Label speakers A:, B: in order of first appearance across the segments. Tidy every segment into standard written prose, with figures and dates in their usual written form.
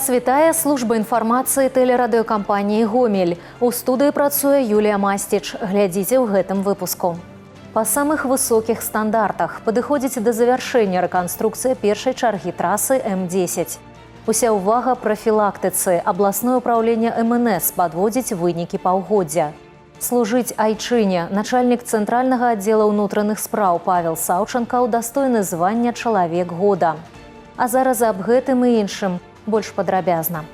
A: Вас вітае служба інфармацыі тэлерадыёкампаніі «Гомель». У студыі працуе Юлія Мастіч. Глядзіце ў гэтым выпуску. Па самых высокіх стандартах падыходзіць да завяршэння рэканструкцыя першай чаргі трасы М10. Уся ўвага прафілактыцы. Абласное ўпраўленне МНС падводзіць вынікі паўгоддзя. Служыць айчыне. Начальнік цэнтральнага аддзела ўнутраных спраў Павел Саўчанка ўдастойны звання «Чалавек года». А зараз аб гэтым і іншым больш падрабязна.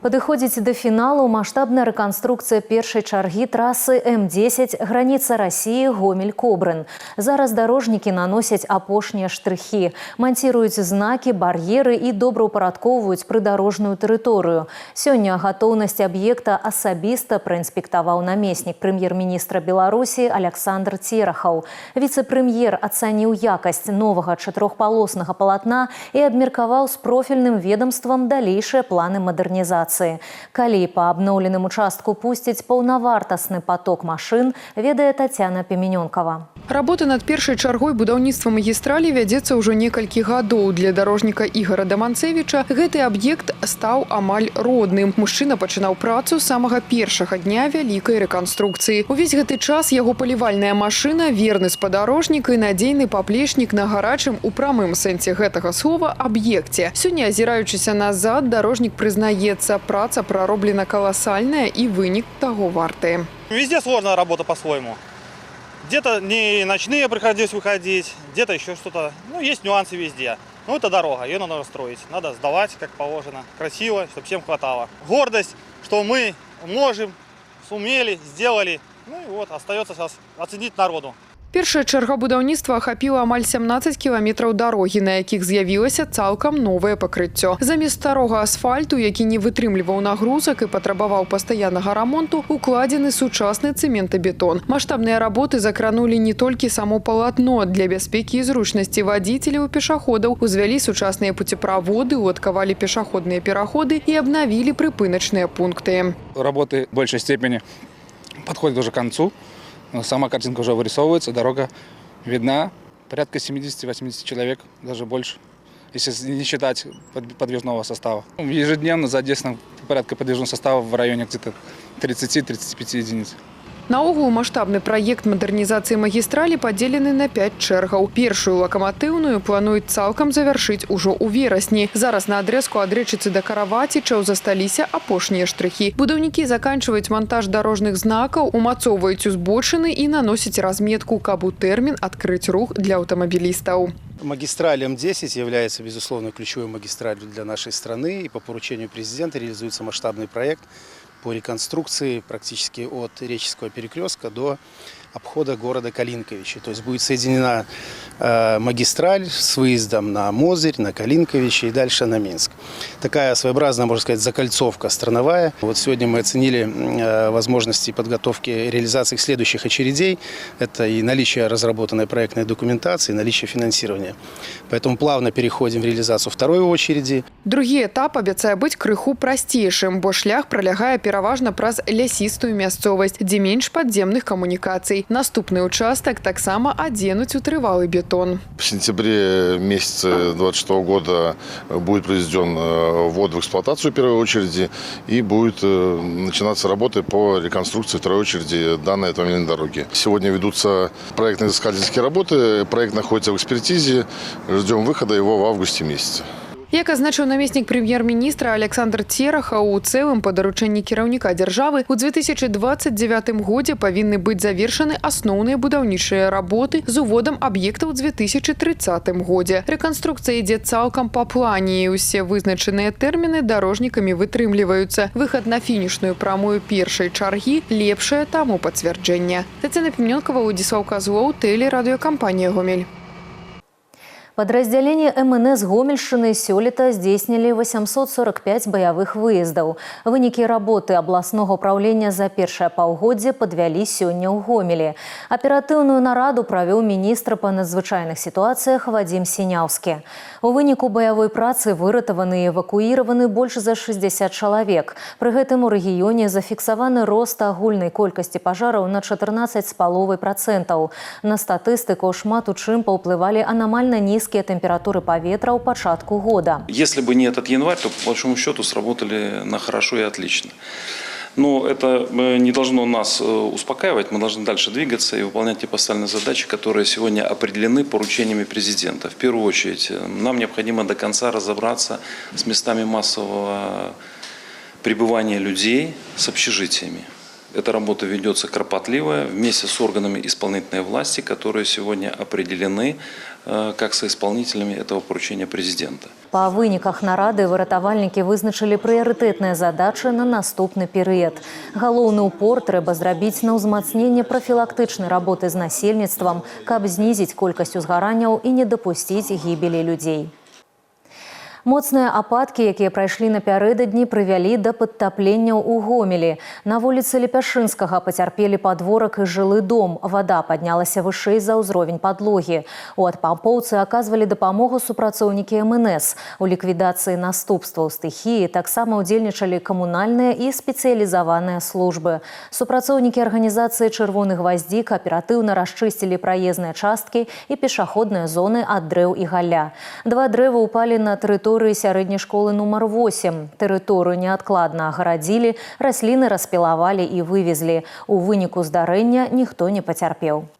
A: Падыходзіць да фіналу маштабная рэканструкцыя першай чаргі трасы М10 граніца Расіі Гомель-Кобрын. Зараз дарожнікі наносяць апошнія штрыхі, манціруюць знакі, бар'еры і добраўпарадкоўваюць прыдарожную тэрыторыю. Сёння гатоўнасць аб'екта асабіста праінспектаваў намеснік прэм'ер-міністра Беларусі Александр Церахаў. Віцэ-прэм'ер ацаніў якасць новага чатырохпалоснага палатна і абмеркаваў з профільным ведомствам далейшыя планы мадэрнізацыі. Калі па абноўленым участку пусціць паўнавартасны поток машын, ведае Тацяна Пеменёнкава.
B: Работа над першай чаргой будаўніцтва магістралі вядзецца ўжо некалькі гадоў. Для дарожніка Ігора Даманцевіча гэты аб'ект стаў амаль родным. Мужчына пачынаў працу з самага першага дня вялікай рэканструкцыі. Увесь гэты час яго палівальная машына, верны спадарожнік і надзейны паплечнік на гарачым у прамым сэнсе гэтага слова аб'екце. Сёння, азіраючыся назад, дарожнік прызнаецца, праца пророблена колоссальная и вынік того варты.
C: Везде сложная работа по-своему. Где-то не ночные приходилось выходить, где-то еще что-то. Ну, есть нюансы везде. Ну, это дорога, ее надо строить. Надо сдавать, как положено, красиво, чтобы всем хватало. Гордость, что мы можем, сумели, сделали. Ну и вот, остается сейчас оценить народу.
B: Першая чарга будаўніцтва ахапіла амаль 17 кіламетраў дарогі, на якіх з'явілася цалкам новае пакрыццё. Замест старога асфальту, які не вытрымліваў нагрузак і патрабаваў пастаяннага рамонту, укладзены сучасны цэментабетон. Маштабныя работы закранулі не толькі само палатно. Для бяспекі і зручнасці вадзіцеляў і пешаходаў узвялі сучасныя пуцеправоды, уладкавалі пешаходныя пераходы і абнавілі прыпыначныя пункты.
D: Работы в большей степени подходят уже к концу. Сама картинка уже вырисовывается, дорога видна. Порядка 70-80 человек, даже больше, если не считать подвижного состава. Ежедневно задействовано порядка подвижного состава в районе где-то 30-35 единиц.
B: Наогул маштабны праект мадэрнізацыі магістралі падзелены на 5 чэргаў. Першую лакаматыўную плануюць цалкам завяршыць ужо ў верасні. Зараз на адрэзку ад рэчыцы да Каравацічаў засталіся апошнія штрыхі. Будаўнікі заканчваюць монтаж дарожных знакаў, умацоўваюць узбочыны і наносяць разметку, каб у тэрмін адкрыць рух для аўтамабілістаў.
E: Магистраль М10 является, безусловно, ключевой магистралью для нашей страны. И по поручению президента реализуется масштабный проект по реконструкции практически от Реческого перекрестка до обхода города Калинковичи. То есть будет соединена магистраль с выездом на Мозырь, на Калинковичи и дальше на Минск. Такая своеобразная, можно сказать, закольцовка страновая. Вот сегодня мы оценили возможности подготовки и реализации следующих очередей. Это и наличие разработанной проектной документации, и наличие финансирования. Поэтому плавно переходим в реализацию второй очереди.
B: Другі этап абяцае быць крыху прасцейшым, бо шлях пралягае пераважна праз лясістую мясцовасць, дзе менш падземных камунікацый. Наступный участок таксама оденуть у трывалы бетон.
F: В сентябре месяце 2026 года будет произведен ввод в эксплуатацию первой очереди и будет начинаться работы по реконструкции второй очереди данной автомобильной дороги. Сегодня ведутся проектно-изыскательские работы, проект находится в экспертизе, ждем выхода его в августе месяце.
B: Як азначыў намеснік прэм'ер-міністра Александр Церахаў, у цэлым па даручэнні кіраўніка дзяржавы у 2029 годзе павінны быць завершаны асноўныя будаўнічыя работы з уводам аб'екта ў 2030 годзе. Рэканструкцыя ідзе цалкам па плане, і ўсе вызначаныя тэрміны дарожнікамі вытрымліваюцца. Выхад на фінішную прамую першай чаргі лепшае таму пацвярджэнне. Тацяна Пеменёнкава, Владислав Козлоў, тэлерадыёкампанія «Гомель».
A: Падраздзяленні МНС Гомельшчыны сёлета здзейснілі 845 баявых выездаў. Вынікі работы абласнога ўпраўлення за першае паўгоддзе падвялі сёння ў Гомелі. Аператыўную нараду правёў міністр па надзвычайных сітуацыях Вадзім Сіняўскі. У выніку баявой працы выратаваны і эвакуіраваны больш за 60 чалавек. Пры гэтым у рэгіёне зафіксаваны рост агульнай колькасці пажараў на 14,5%. На статыстыку шмат у чым паўплывалі анамальна нізкія нізкія тэмпературы паветра ў пачатку года.
G: Если бы не этот январь, то по большому счету сработали на хорошо и отлично. Но это не должно нас успокаивать, мы должны дальше двигаться и выполнять те поставленные задачи, которые сегодня определены поручениями президента. В первую очередь, нам необходимо до конца разобраться с местами массового пребывания людей, с общежитиями. Эта работа ведется кропотливая вместе с органами исполнительной власти, которые сегодня определены как соисполнителями этого поручения президента.
A: Па выніках нарады выратавальнікі вызначылі прыярытэтныя задачы на наступны перыяд. Галоўны ўпор трэба зрабіць на ўзмацненне прафілактычнай работы з насельніцтвам, каб знізіць колькасць узгаранняў і не дапусціць гібелі людзей. Моцныя ападкі, якія прайшлі напярэдадні, прывялі да падтапленняў у Гомелі. На вуліцы Лепяшынскага пацярпелі падворак і жылы дом. Вада паднялася вышэй за ўзровень падлогі. У адпампоўцы аказвалі дапамогу супрацоўнікі МНС. У ліквідацыі наступстваў стыхіі таксама ўдзельнічалі камунальныя і спецыялізаваныя службы. Супрацоўнікі арганізацыі «Чырвоны гваздзік» аператыўна расчысцілі праезныя часткі і пешаходныя зоны ад дрэў і галля. 2 дрэвы ўпалі на тэрыторыю сярэдняй школы нумар 8. Тэрыторыю неадкладна агарадзілі, расліны распілавалі і вывезлі. У выніку здарэння ніхто не пацярпеў.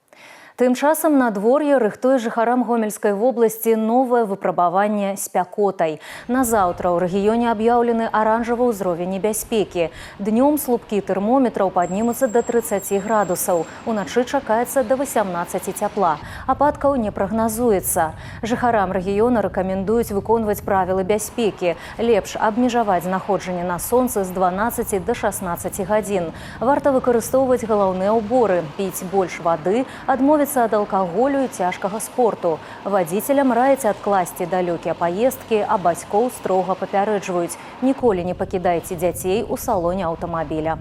A: Тым часам надвор'е рыхтуе жыхарам Гомельскай вобласці новае выпрабаванне спякотай. Назаўтра ў рэгіёне аб'яўлены аранжавы ўзровень небяспекі. Днём слупкі тэрмометраў паднімуцца да 30 градусаў. Уначы чакаецца да 18 цяпла. Ападкаў не прагназуецца. Жыхарам рэгіёна рэкамендуюць выконваць правілы бяспекі. Лепш абмежаваць знаходжанне на сонцы з 12 да 16 гадзін. Варта выкарыстоўваць галаўныя ўборы, піць больш вады, адмовіцца ад алкаголю і цяжкага спорту. Вадзіцелям раяць адкласці далёкія паездкі, а бацькоў строга папярэджваюць: ніколі не пакідайце дзяцей у салоне аўтамабіля.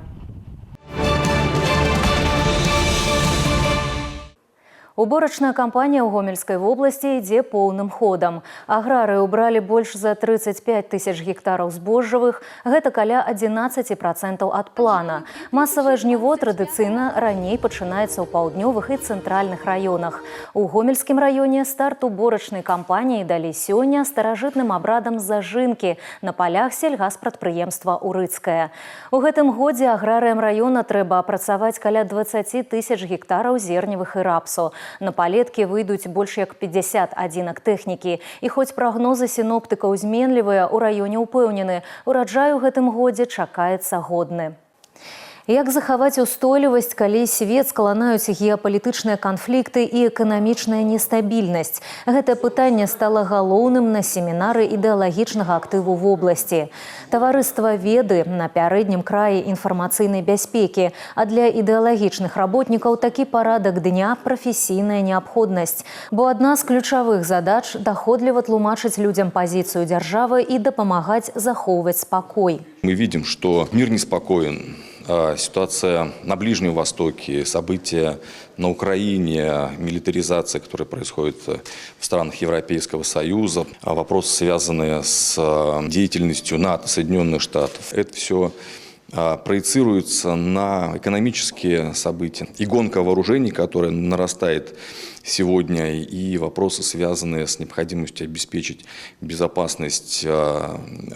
A: Уборачная кампанія ў Гомельскай вобласці ідзе поўным ходам. Аграрыі ўбралі больш за 35 тысяч гектараў збожжавых, гэта каля 11% ад плана. Масавае жніво традыцыйна раней пачынаецца ў паўднёвых і цэнтральных раёнах. У Гомельскім раёне старт уборачнай кампаніі далі сёння старажытным абрадам зажынкі на палях сельгаспрадпрыемства «Урыцкае». У гэтым годзе аграрыям раёна трэба апрацаваць каля 20 тысяч гектараў зерневых і рапсу. На палеткі выйдуць больш як 50 адзінак тэхнікі. І хоць прагнозы сіноптыкаў зменлівыя, у раёне ўпэўнены, ураджай у гэтым годзе чакаецца годны. Як захаваць устойлівасць, калі свет скаланаюць геапалітычныя канфлікты і эканамічная нестабільнасць? Гэтае пытанне стала галоўным на семінары ідэалагічнага актыву вобласці. Таварыства веды на пярэднім краі інфармацыйнай бяспекі, а для ідэалагічных работнікаў такі парадак дня – прафесійная неабходнасць. Бо адна з ключавых задач – даходліва тлумачыць людзям пазіцыю дзяржавы і дапамагаць захоўваць спакой.
H: Мы видим, что мир неспокоен. Ситуация на Ближнем Востоке, события на Украине, милитаризация, которая происходит в странах Европейского Союза, вопросы, связанные с деятельностью НАТО, Соединенных Штатов. Это все проецируется на экономические события. И гонка вооружений, которая нарастает сегодня, и вопросы, связанные с необходимостью обеспечить безопасность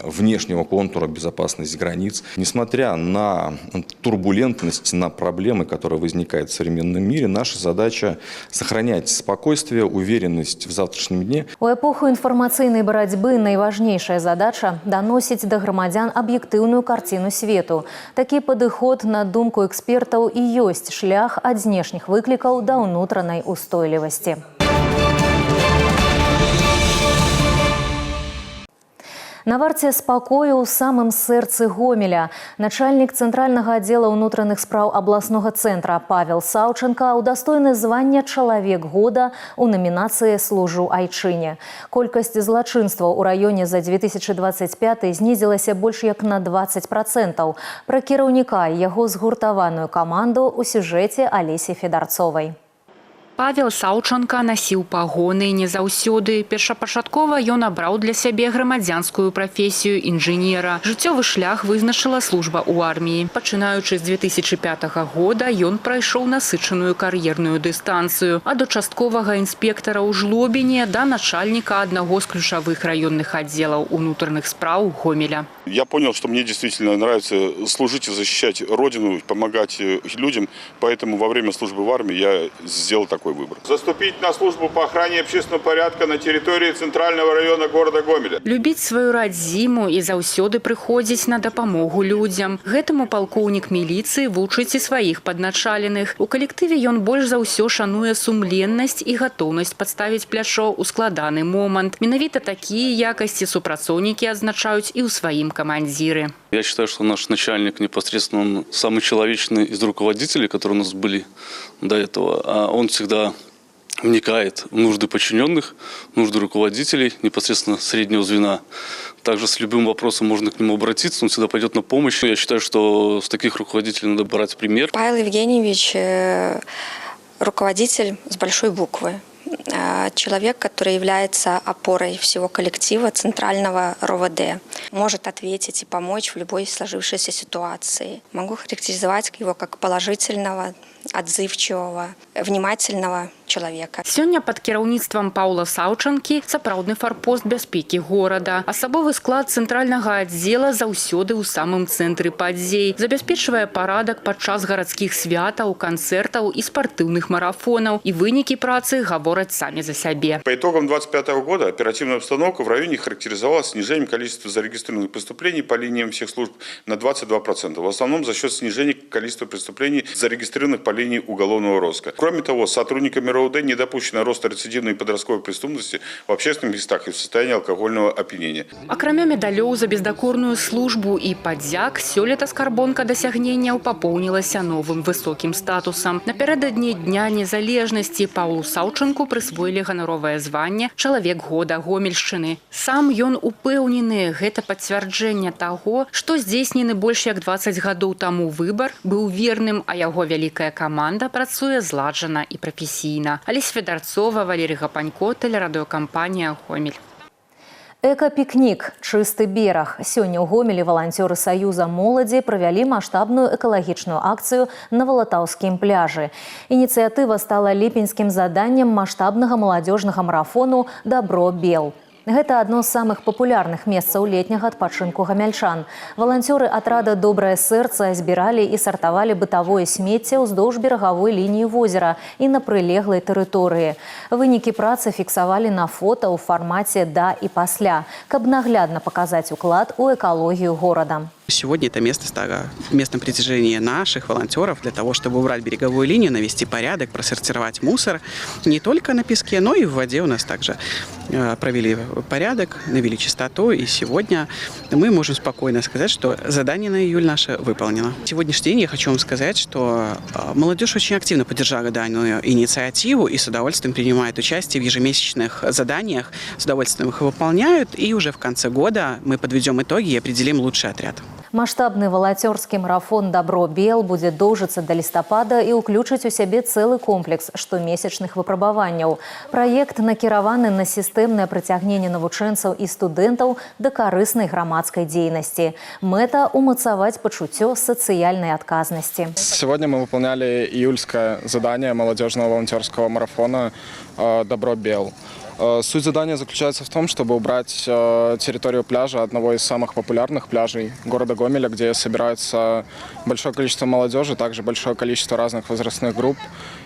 H: внешнего контура, безопасность границ. Несмотря на турбулентность, на проблемы, которые возникают в современном мире, наша задача сохранять спокойствие, уверенность в завтрашнем дне.
A: У эпоху інфармацыйнай барацьбы найважнейшая задача – даносіць да грамадзян аб'ектыўную карціну свету. Такі падыход, на думку экспертаў, і ёсць шлях ад знешніх выклікаў да ўнутранай устойлівасці. На варце спакою ў самым сэрцы Гомеля начальнік цэнтральнага аддзела ўнутраных спраў абласнога цэнтра Павел Саўченка удастойны звання «Чалавек года» у намінацыі «Служу айчыне». Колькасць злачынстваў у раёне за 2025 знізілася больш як на 20%. Пра кіраўніка і яго згуртаваную каманду ў сюжэце Алесі Федарцовай.
I: Павел Саўчанка насіў пагоны не заўсёды. Першапачаткова ён абраў для сябе грамадзянскую прафесію інжынера. Жыццёвы шлях вызначыла служба ў арміі. Пачынаючы з 2005 года ён прайшоў насычаную кар'ерную дыстанцыю ад участковага інспектара ў Жлобіне да начальніка аднаго з ключавых раённых аддзелаў унутраных спраў Гомеля.
J: Я понял, что мне действительно нравится служить и защищать Родину, помогать людям, поэтому во время службы в армии я сделал такой выбор. Заступить на службу по охране общественного порядка на территории центрального района города Гомеля.
I: Любіць сваю радзіму і заўсёды прыходзіць на дапамогу людзям. Гэтаму палкоўнік міліцыі вучыць і сваіх падначаленых. У калектыве ён больш за ўсё шануе сумленнасць і гатоўнасць падставіць плячо ў складаны момант. Менавіта такія якасці супрацоўнікі адзначаюць і ў сваім командиры.
G: Я считаю, что наш начальник непосредственно он самый человечный из руководителей, которые у нас были до этого. А он всегда вникает в нужды подчиненных, нужды руководителей, непосредственно среднего звена. Также с любым вопросом можно к нему обратиться, он всегда пойдет на помощь. Я считаю, что с таких руководителей надо брать пример.
K: Павел Евгеньевич – руководитель с большой буквы. Человек, который является опорой всего коллектива центрального РОВД, может ответить и помочь в любой сложившейся ситуации. Могу характеризовать его как положительного, отзывчивого, внимательного человека.
I: Сёння пад кіраўніцтвам Паўла Саўчанкі сапраўдны фарпост бяспекі горада. Асабовы склад цэнтральнага аддзела заўсёды ў самым цэнтры падзей. Забяспечвае парадак падчас гарадскіх святаў, канцэртаў і спартыўных марафонаў. І вынікі працы гавораць самі за сябе.
J: По итогам 2025 года оперативная обстановка в районе характеризовалась снижением количества зарегистрированных преступлений по линиям всех служб на 22%. В основном за счет снижения количества преступлений, зарегистрированных по линии уголовного розыска. Кроме того, сотрудниками РОВД не допущено роста рецидивной и подростковой преступности в общественных местах и в состоянии алкогольного опьянения.
I: Акрамя медалёў за бездакорную службу і падзяк, сёлета скарбонка дасягненняў папоўнілася новым высокім статусам. Напярэдадні Дня незалежнасці Паўлу Саўчанку прысвоілі ганаровае званне «Чалавек года Гомельшчыны». Сам ён упэўнены, гэта пацвярджэнне таго, што здзейснены больш як 20 гадоў таму выбар быў верным, а яго вялікая каманда працуе зладжана і прафесійна. Алесь Федарцова, Валерий Гапанько, тэлерадыёкампанія «Гомель».
A: Эка-пікнік «Чысты бераг». Сёння ў Гомелі валанцёры Саюза моладзі правялі маштабную экалагічную акцыю на Валатаўскім пляжы. Ініцыятыва стала ліпеньскім заданнем маштабнага маладзёжнага марафону «Дабро Бел». Гэта адно з самых папулярных месцаў летняга адпачынку гамяльчан. Валанцёры атрада «Добрае сэрца» збіралі і сартавалі бытавое смецце ўздоўж берагавой лініі возера і на прылеглай тэрыторыі. Вынікі працы фіксавалі на фота ў фармаце «да» і «пасля», каб наглядна паказаць уклад у экалогію горада.
L: Сегодня это место стало местом притяжения наших волонтеров для того, чтобы убрать береговую линию, навести порядок, просортировать мусор не только на песке, но и в воде. У нас также провели порядок, навели чистоту, и сегодня мы можем спокойно сказать, что задание на июль наше выполнено. В сегодняшний день я хочу вам сказать, что молодежь очень активно поддержала данную инициативу и с удовольствием принимает участие в ежемесячных заданиях, с удовольствием их выполняют, и уже в конце года мы подведем итоги и определим лучший отряд.
A: Маштабны валанцёрскі марафон «Дабро Бел» будзе доўжыцца да лістапада і ўключыць у сябе цэлы комплекс штомесячных выпрабаванняў. Праект накіраваны на сістэмнае прыцягненне навучэнцаў і студэнтаў да карыснай грамадскай дзейнасці. Мэта – умацаваць пачуццё сацыяльнай адказнасці.
M: Сегодня мы выполняли июльское задание молодежного волонтерского марафона «Дабро Бел». Суть задания заключается в том, чтобы убрать территорию пляжа, одного из самых популярных пляжей города Гомеля, где собирается большое количество молодежи, также большое количество разных возрастных групп.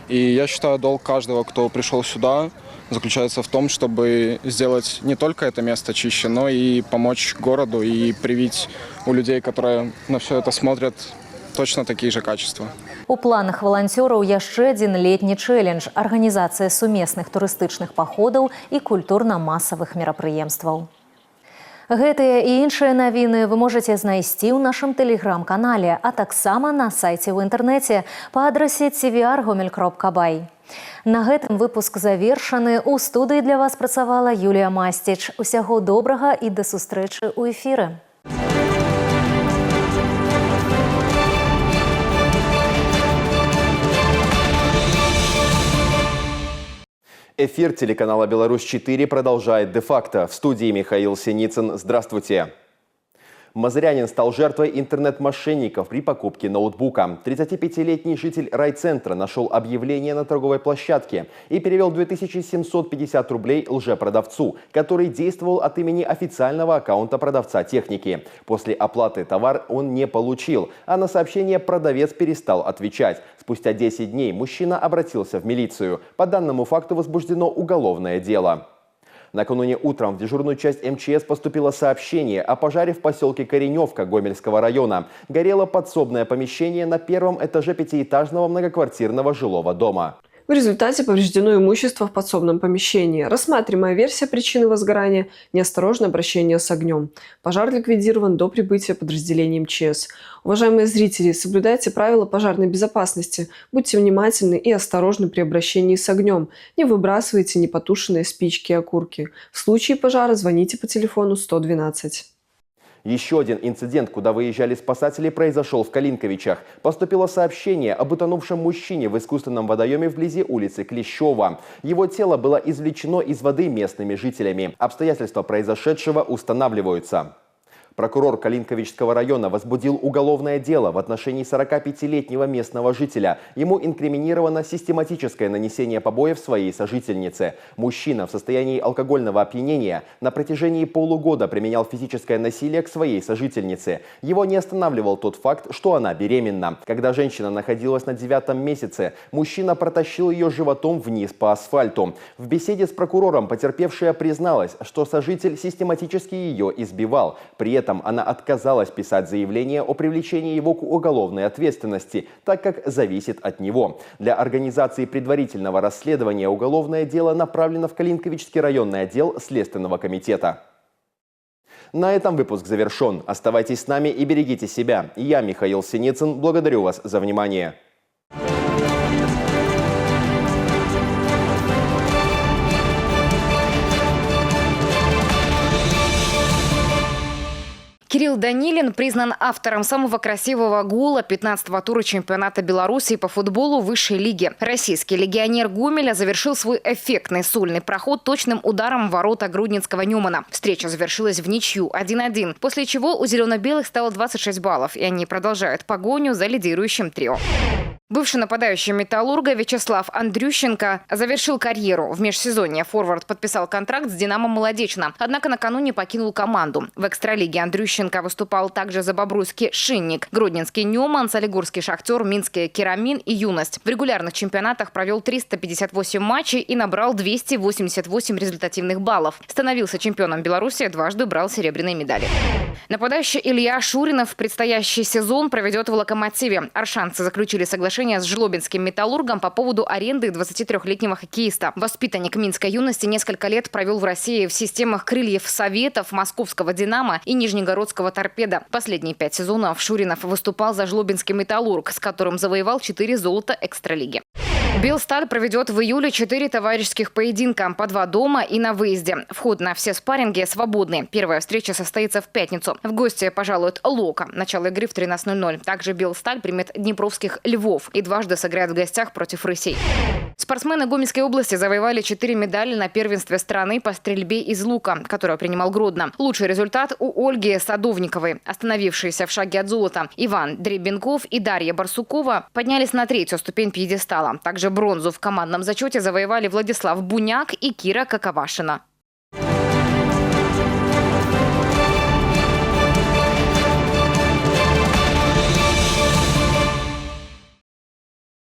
M: И я считаю, долг каждого, кто пришел сюда, заключается в том, чтобы сделать не только это место чище, но и помочь городу и привить у людей, которые на все это смотрят, точно такие же качества.
A: У планах валанцёраў яшчэ адзін летні чэлендж – арганізацыя сумесных турыстычных паходаў і культурна-масавых мерапрыемстваў. Гэтыя і іншыя навіны вы можаце знайсці ў нашым тэлеграм-канале, а таксама на сайце ў інтэрнэце па адрасе tvr.gomel.by. На гэтым выпуск завершаны. У студыі для вас працавала Юлія Масціч. Усяго добрага і да сустрэчы ў эфіры.
N: Эфир телеканала «Беларусь-4» продолжает де-факто. В студии Михаил Синицын. Здравствуйте. Мазырянин стал жертвой интернет-мошенников при покупке ноутбука. 35-летний житель райцентра нашел объявление на торговой площадке и перевел 2750 рублей лжепродавцу, который действовал от имени официального аккаунта продавца техники. После оплаты товар он не получил, а на сообщение продавец перестал отвечать. Спустя 10 дней мужчина обратился в милицию. По данному факту возбуждено уголовное дело. Накануне утром в дежурную часть МЧС поступило сообщение о пожаре в поселке Кореневка Гомельского района. Горело подсобное помещение на первом этаже пятиэтажного многоквартирного жилого дома.
O: В результате повреждено имущество в подсобном помещении. Рассматриваемая версия причины возгорания – неосторожное обращение с огнем. Пожар ликвидирован до прибытия подразделений МЧС. Уважаемые зрители, соблюдайте правила пожарной безопасности. Будьте внимательны и осторожны при обращении с огнем. Не выбрасывайте непотушенные спички и окурки. В случае пожара звоните по телефону 112.
N: Еще один инцидент, куда выезжали спасатели, произошел в Калинковичах. Поступило сообщение об утонувшем мужчине в искусственном водоеме вблизи улицы Клещева. Его тело было извлечено из воды местными жителями. Обстоятельства произошедшего устанавливаются. Прокурор Калинковичского района возбудил уголовное дело в отношении 45-летнего местного жителя. Ему инкриминировано систематическое нанесение побоев своей сожительнице. Мужчина в состоянии алкогольного опьянения на протяжении полугода применял физическое насилие к своей сожительнице. Его не останавливал тот факт, что она беременна. Когда женщина находилась на 9-м месяце, мужчина протащил ее животом вниз по асфальту. В беседе с прокурором потерпевшая призналась, что сожитель систематически ее избивал. При этом она отказалась писать заявление о привлечении его к уголовной ответственности, так как зависит от него. Для организации предварительного расследования уголовное дело направлено в Калинковичский районный отдел Следственного комитета. На этом выпуск завершен. Оставайтесь с нами и берегите себя. Я, Михаил Синицын, благодарю вас за внимание.
P: Кирилл Данилин признан автором самого красивого гола 15-го тура чемпионата Беларуси по футболу высшей лиги. Российский легионер Гомеля завершил свой эффектный сольный проход точным ударом в ворота груднинского Нюмана. Встреча завершилась в ничью 1-1, после чего у зелено-белых стало 26 баллов, и они продолжают погоню за лидирующим трио. Бывший нападающий «Металлурга» Вячеслав Андрющенко завершил карьеру. В межсезонье форвард подписал контракт с «Динамо Молодечно», однако накануне покинул команду. В экстралиге Андрющенко выступал также за бобруйский «Шинник», гродненский «Ньоман», солигорский «Шахтер», минский «Керамин» и «Юность». В регулярных чемпионатах провел 358 матчей и набрал 288 результативных баллов. Становился чемпионом Беларуси, дважды брал серебряные медали. Нападающий Илья Шуринов предстоящий сезон проведет в «Локомотиве». Аршанцы заключили соглашение с жлобинским «Металлургом» по поводу аренды 23-летнего хоккеиста. Воспитанник минской юности несколько лет провел в России в системах крыльев Советов, московского «Динамо» и нижнегородского «Торпедо». Последние 5 сезонов Шуринов выступал за жлобинский «Металлург», с которым завоевал 4 золота экстралиги. Белсталь проведет в июле 4 товарищеских поединка, по 2 дома и на выезде. Вход на все спарринги свободный. Первая встреча состоится в пятницу. В гости пожалует «Лока». Начало игры в 13:00. Также Белсталь примет днепровских «Львов» и дважды сыграет в гостях против «Рысей». Спортсмены Гомельской области завоевали 4 медали на первенстве страны по стрельбе из лука, которое принимал Гродно. Лучший результат у Ольги Садовниковой. Остановившиеся в шаге от золота Иван Дребенков и Дарья Барсукова поднялись на 3-ю ступень пьедестала. Также бронзу в командном зачете завоевали Владислав Буняк и Кира Каковашина.